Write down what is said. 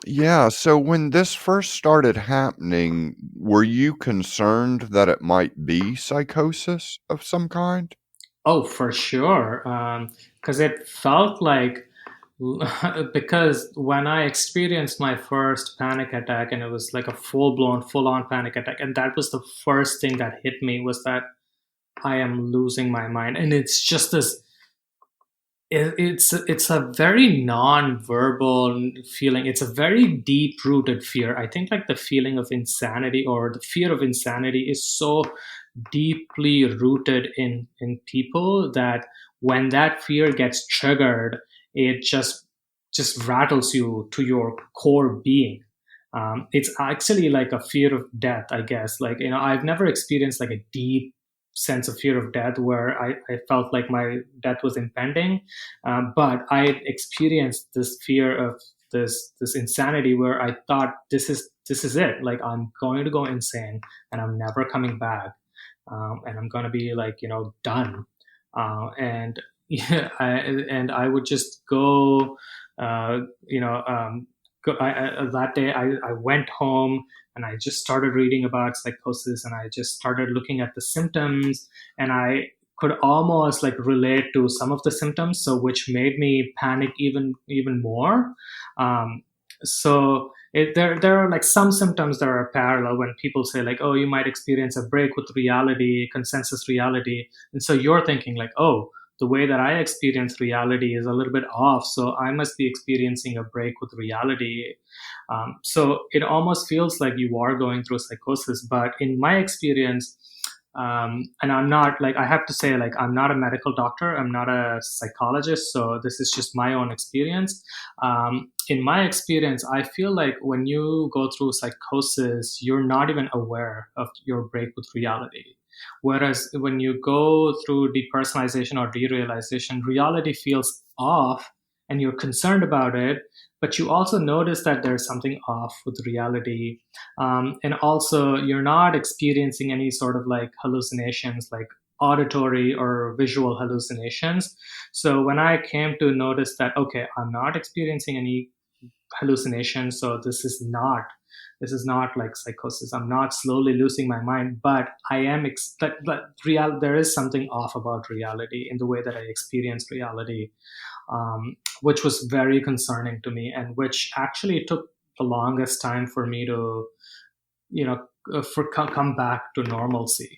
Yeah, so when this first started happening, were you concerned that it might be psychosis of some kind? Oh, for sure. Because it felt like, because when I experienced my first panic attack, and it was like a full blown, full on panic attack, and that was the first thing that hit me was that I am losing my mind. And it's just this, it's a very non-verbal feeling. It's a very deep rooted fear. I think like the feeling of insanity or the fear of insanity is so deeply rooted in people that when that fear gets triggered, it just rattles you to your core being. It's actually like a fear of death, I guess. Like, I've never experienced like a deep sense of fear of death where I felt like my death was impending. But I experienced this fear of this insanity where I thought this is it. Like, I'm going to go insane and I'm never coming back. And I'm going to be like, done. And yeah, I would just go, uh, you know, that day I went home and I just started reading about psychosis, and I just started looking at the symptoms, and I could almost like relate to some of the symptoms, so which made me panic even more. Um, so there are like some symptoms that are parallel when people say like, oh, you might experience a break with reality, consensus reality, and so you're thinking like, oh, the way that I experience reality is a little bit off, so I must be experiencing a break with reality. So it almost feels like you are going through psychosis. But in my experience, and I'm not like, I have to say, like, I'm not a medical doctor, I'm not a psychologist, so this is just my own experience. In my experience, I feel like when you go through psychosis, you're not even aware of your break with reality. Whereas when you go through depersonalization or derealization, reality feels off and you're concerned about it, but you also notice that there's something off with reality. And also, you're not experiencing any sort of like hallucinations, like auditory or visual hallucinations. So when I came to notice that, okay, I'm not experiencing any hallucinations, so this is not like psychosis. I'm not slowly losing my mind, but I am. But there is something off about reality in the way that I experience reality, which was very concerning to me, and which actually took the longest time for me to, you know, come back to normalcy.